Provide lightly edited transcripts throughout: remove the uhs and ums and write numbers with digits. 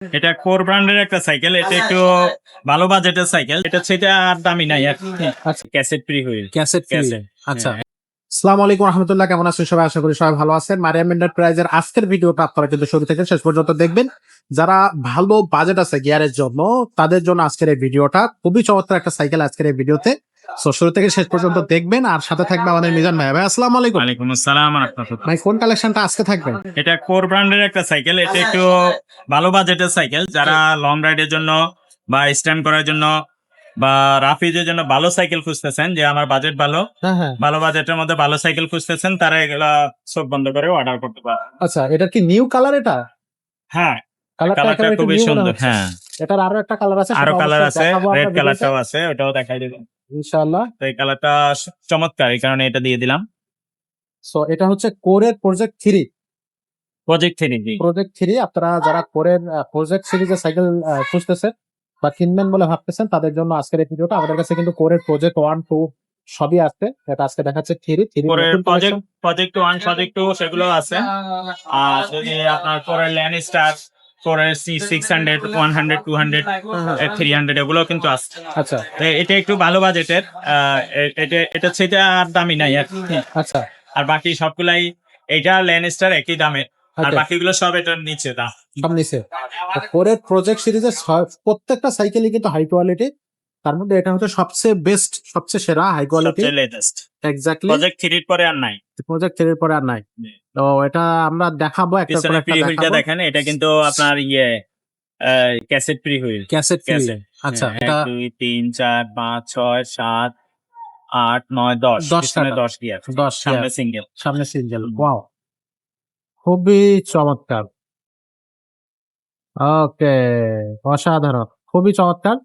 এটা কোর ব্র্যান্ডের একটা সাইকেল। এটা একটু ভালো বাজেটের সাইকেল। এটা সেটা আর দামি নাই আর আচ্ছা, cassette free wheel. Cassette free. Cassette. আচ্ছা, আসসালামু আলাইকুম রহমতুল্লাহ, কেমন আছেন সবাই? আশা করি সবাই ভালো আছেন। মারিয়াম এন্টারপ্রাইজের আজকের ভিডিওটা আপনারা কিন্তু শুরু থেকে শেষ পর্যন্ত দেখবেন। যারা ভালো বাজেট আছে গিয়ারের জন্য, তাদের জন্য আজকের এই ভিডিওটা খুবই চমৎকার একটা সাইকেল আজকের এই ভিডিওতে। সো শুরু থেকে শেষ পর্যন্ত দেখবেন, আর সাথে থাকবে আমাদের মিজান ভাই। ভাই আসসালামু আলাইকুম। ওয়ালাইকুম আসসালাম ওয়া রাহমাতুল্লাহ। ভাই কোন কালেকশনটা আজকে থাকবে? এটা কোর ব্র্যান্ডের একটা সাইকেল। এটা একটু ভালো বাজেটের সাইকেল। যারা লং রাইডের জন্য বা স্ট্যান্ড করার জন্য বা রাফিজের জন্য ভালো সাইকেল খুঁজতেছেন, যে আমার বাজেট ভালো, হ্যাঁ হ্যাঁ, ভালো বাজেটের মধ্যে ভালো সাইকেল খুঁজতেছেন, তারা এগুলা চোখ বন্ধ করে অর্ডার করতে পারে। আচ্ছা, এটা কি নিউ কালার? এটা হ্যাঁ, কালারটা কালারটা একেবারে একটু খুবই নিউ মনে সুন্দর। হচ্ছে। হ্যাঁ, এটার আরো একটা কালার আছে, আরো সেটা কালার অবশ্যই আছে, দেখাবো রেড আপনার ভিডিওতে কালারটাও আছে, ওটাও দেখাই দেবেন। ইনশাআল্লাহ। তো এই কালারটা চমৎকার, এই কারণে এটা দিয়ে দিলাম। সো এটা হচ্ছে কোরের প্রজেক্ট 3। প্রজেক্ট থ্রি জি। প্রজেক্ট 3 আপনারা যারা কোরের প্রজেক্ট সিরিজের সাইকেল খুঁজতেছেন বা কিনবেন বলে ভাবতেছেন, তাদের জন্য আজকের এই ভিডিওটা। আমাদের কাছে কিন্তু কোরের প্রজেক্ট 1 2 সবই আছে। এটা আজকে দেখাচ্ছে 3 পরে নতুন project collection. Project one project two সেগুলো আছে। আর যদি আপনার পরে ল্যান্ড স্টার, পরে C600 100 200 300 এগুলো কিন্তু আছে। আচ্ছা তো এটা একটু ভালো বাজেটের। এটা এটা সেটা আর দামি নাই আর আচ্ছা, আর বাকি সবগুলাই এটা ল্যান্ড স্টার একই দামে, আর ওকে, বাকিগুলো সব এটার নিচে দাম। সব নিচে। কোরের প্রজেক্ট সিরিজের প্রত্যেকটা সাইকেলই কিন্তু হাই কোয়ালিটি। তার মধ্যে এটা হচ্ছে সবচেয়ে বেস্ট, সবচেয়ে সেরা হাই কোয়ালিটি। সবচেয়ে লেটেস্ট। এক্স্যাক্টলি। প্রজেক্ট থ্রির পরে আর নাই। প্রজেক্ট 3 পরে আর নাই। তো এটা আমরা দেখাবো, একটার পর পিছনে একটা ফ্রি হুইলটা দেখাবো। দেখেন, এটা কিন্তু আপনার cassette free wheel. Cassette free. Cassette. আচ্ছা, এক এটা 2 3 4 5 6 7 8 9 10 10 পিছনে টাকা, 10 গিয়ার, 10 সামনে সিঙ্গেল। সামনে সিঙ্গেল। ওয়াও, খুবই চমৎকার। ওকে, অসাধারণ, খুবই চমৎকার।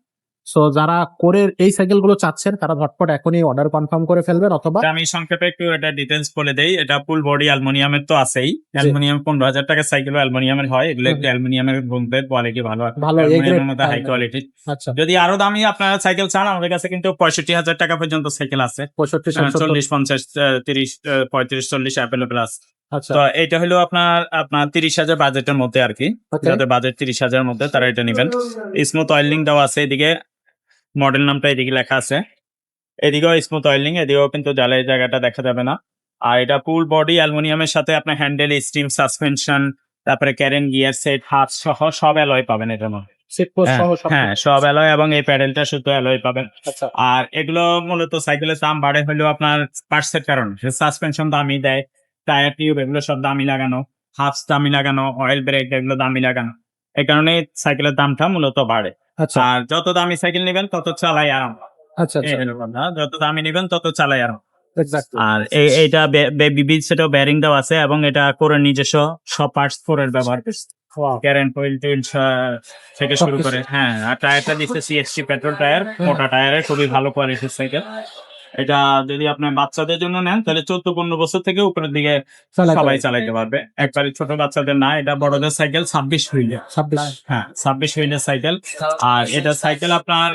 সো যারা কোরের এই সাইকেল গুলো চাচ্ছেন, তারা ঝটপট এখনই অর্ডার কনফার্ম করে ফেলবেন, অথবা আমি সংক্ষেপে একটু এটা ডিটেলস বলে দেই। এটা ফুল বডি অ্যালুমিনিয়ামের তো আছেই। অ্যালুমিনিয়াম 15,000 টাকার সাইকেল অ্যালুমিনিয়ামের হয়। এগুলো একটু অ্যালুমিনিয়ামের বলতে কোয়ালিটি ভালো, ভালো এ গ্রেড। অ্যালুমিনিয়ামের মধ্যে হাই কোয়ালিটি। আচ্ছা, যদি আরো দামি আপনারা সাইকেল চান, আমাদের কাছে কিন্তু 65,000 টাকা পর্যন্ত সাইকেল আছে। 65 70। 40 50 30 35 40 অ্যাভেলেবল আছে। আচ্ছা, তো এটা হলো আপনার আপনার 30,000 বাজেটের মধ্যে আর কি। ওকে, যাদের বাজেট 30,000 এর মধ্যে, তারা এটা নেবেন। স্মুথ অয়েলিং দেওয়া আছে এদিকে, মডেল নামটা এদিকে লেখা আছে। এদিকেও স্মুথ অয়েলিং, এদিকেও কিন্তু জ্বালাই জায়গাটা দেখা যাবে না। আর এটা ফুল বডি অ্যালুমিনিয়ামের সাথে আপনার হ্যান্ডেল, স্টিম সাসপেনশন, তারপরে ক্যারেন গিয়ার সেট, হাত সহ সব অ্যালয় পাবেন এটার মধ্যে। সিট পোস্ট হ্যাঁ সহ সব। হ্যাঁ, সব অ্যালয়, এবং এই প্যাডেলটা শুধু অ্যালয় পাবেন। আচ্ছা, আর এগুলো মূলত সাইকেলের দাম বাড়ে হলেও আপনার পার্টসের কারণ। সাসপেনশন দামি দেয়, টায়ার টিউব এগুলো সব দামি লাগানো, হাফস দামি লাগানো, অয়েল ব্রেক এগুলো দামি লাগানো। এই কারণে সাইকেলের দামটা মূলত বাড়ে। আচ্ছা, আর যত দামি সাইকেল নেবেন তত চালাই আরাম। আচ্ছা, এই আচ্ছা, হলো কথা, যত দামি নেবেন তত চালাই আরাম। এক্স্যাক্টলি। আর এইটা বিবির সেটাও ব্যারিং দেওয়া আছে, এবং এটা করে নিজস্ব সব পার্টস ফোরের ব্যবহার করছে। ওয়াও, ক্যারেন হুইল টুইল থেকে শুরু সবকিছু। করে। হ্যাঁ, আর টায়ারটা দিচ্ছে CST পেট্রোল টায়ার, মোটা টায়ারের, খুবই ভালো কোয়ালিটির সাইকেল। এটা যদি আপনি বাচ্চাদের জন্য নেন, তাহলে 14-15 বছর থেকে উপরের দিকে সবাই চালাইতে পারবে। একবারে ছোট বাচ্চাদের না, এটা বড়দের সাইকেল, 26 হুইলের। 26। হ্যাঁ, 26 হুইলের সাইকেল। আর এটা সাইকেল আপনার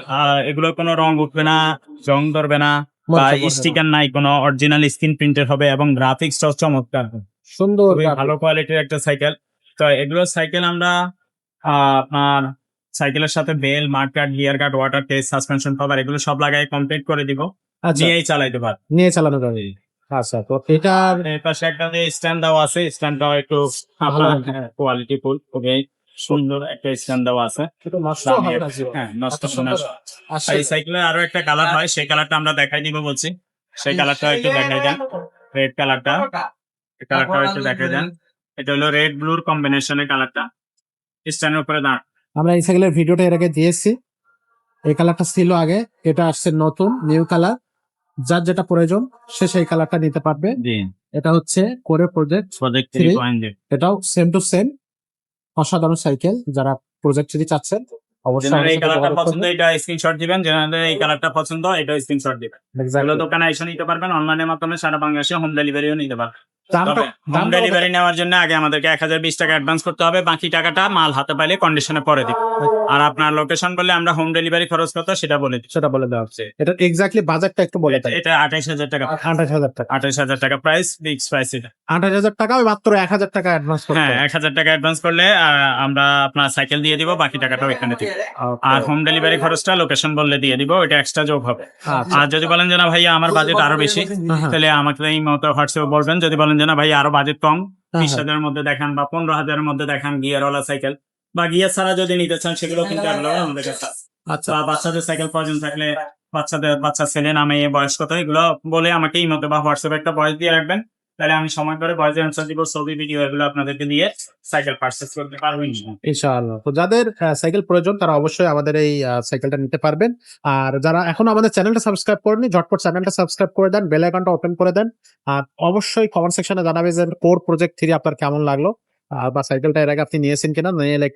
এগুলো কোনো রং উঠবে না, জং ধরবে না, বা স্টিকার নাই, কোনো অরিজিনাল স্ক্রিন প্রিন্টেড হবে, এবং গ্রাফিক্সটাও চমৎকার, সুন্দর, খুবই ভালো কোয়ালিটির একটা সাইকেল। তো এগুলো সাইকেল আমরা আপনার সাইকেলের সাথে bell, mud guard, gear guard, water case, suspension cover এগুলো সব লাগাই কমপ্লিট করে দিব, আচ্ছা, নিয়েই চালাইতে পার। নিয়ে চালানো যাবে। আচ্ছা, তো এটার এর পাশে একটা স্ট্যান্ড দেওয়া আছে, স্ট্যান্ডটাও একটু আপনার কোয়ালিটি ফুল, খুবই সুন্দর একটা স্ট্যান্ড দেওয়া আছে। একটু নষ্ট দামি হবে না একটা- জীবন। হ্যাঁ, নষ্ট এত হবে না। সুন্দর আসছে। আর এই সাইকেলের আরো একটা কালার হয়, সেই কালারটা আমরা দেখাই দিব বলছি। সেই কালারটা একটু দেখাই দেন, রেড কালারটা। এই কালারটা একটু দেখাই দেন। এটা হলো রেড ব্লুর কম্বিনেশনের কালারটা, স্ট্যান্ডের উপরে দাঁড়। আমরা এই সাইকেলের ভিডিওটা এর আগে দিয়েছি। এই কালারটা ছিল আগে, এটা আসছে নতুন নিউ কালার। যার যেটা প্রয়োজন সে সেই কালারটা নিতে পারবে। জি, এটা হচ্ছে কোরে প্রজেক্ট প্রজেক্ট 3। 3.0। এটাও সেম টু সেম, অসাধারণ সাইকেল। যারা প্রজেক্ট 3 চাচ্ছেন, অবশ্যই যেনার এই আমাদের সাথে কালারটা যোগাযোগ পছন্দ করবেন। এটা স্ক্রিনশট দিবেন, যেনাদের এই কালারটা পছন্দ এটা স্ক্রিনশট দিবেন। Exactly. এগুলো দোকানে এসে নিতে পারবেন, অনলাইনের মাধ্যমে সারা বাংলাদেশে হোম ডেলিভারিও নিতে পারবেন। দামটা তবে হোম দামটা কত ডেলিভারি নেওয়ার জন্য আগে আমাদেরকে 1020 টাকা অ্যাডভান্স করতে হবে, বাকি টাকাটা মাল হাতে পাইলে কন্ডিশনে পরে দিব। আর আপনার লোকেশন বললে আমরা হোম ডেলিভারি খরচ কত সেটা বলে দিই। সেটা বলে দেওয়া হচ্ছে। এটা এক্স্যাক্টলি বাজেটটা একটু বলে দেন। এটা 28,000 টাকা, 28,000 টাকা। 28,000 টাকা প্রাইস, ফিক্স প্রাইস এটা। 28,000 টাকা, ওই মাত্র 1,000 টাকা অ্যাডভান্স করতে হ্যাঁ, হবে। 1000 টাকা অ্যাডভান্স করলে আমরা আপনার সাইকেল দিয়ে দিব, বাকি টাকাটাও এখানে দিব। Okay. আর হোম ডেলিভারি খরচটা লোকেশন বললে দিয়ে দিব, ওটা এক্সট্রা যোগ হবে। আচ্ছা। আর যদি বলেন যে না ভাইয়া আমার বাজেট আরো বেশি, হ্যাঁ। তাহলে আমাকে এই মতো হোয়াটসঅ্যাপে বলবেন। যদি বলেন যে না ভাই আরো বাজেট কম, হ্যাঁ, 20,000 এর মধ্যে দেখান বা 15,000 এর মধ্যে দেখান গিয়ারওয়ালা সাইকেল, বা গিয়ার ছাড়া যদি নিতে চান সেগুলো কিন্তু available আমাদের কাছে আছে। আচ্ছা। বা বাচ্চাদের সাইকেল প্রয়োজন থাকলে বাচ্চা ছেলে নামে বয়স কত এগুলো বলে আমাকে ইমোতে বা হোয়াটসঅ্যাপে একটা ভয়েস দিয়ে রাখবেন, তাহলে আমি সময় করে ভয়েস অ্যান্সার দিব, ছবি ভিডিও এগুলো আপনাদেরকে দিয়ে সাইকেল পারচেজ করতে পারবো ইনশাআল্লাহ। ইনশাআল্লাহ। তো যাদের সাইকেল প্রয়োজন তারা অবশ্যই আমাদের এই সাইকেলটা নিতে পারবেন। আর যারা এখনো আমাদের চ্যানেলটা সাবস্ক্রাইব করেনি, ঝটপট চ্যানেলটা সাবস্ক্রাইব করে দেন, বেল আইকনটা ওপেন করে দেন। আর অবশ্যই কমেন্ট সেকশনে জানাবেন যে কোর প্রজেক্ট 3 আপনার কেমন লাগলো, বা সাইকেলটা এর আগে আপনি নিয়েছেন কিনা,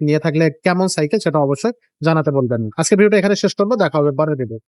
নিয়ে থাকলে কেমন সাইকেল সেটা অবশ্যই জানাতে বলবেন। আজকে ভিডিওটা এখানে শেষ করবো, দেখা হবে পরের ভিডিও।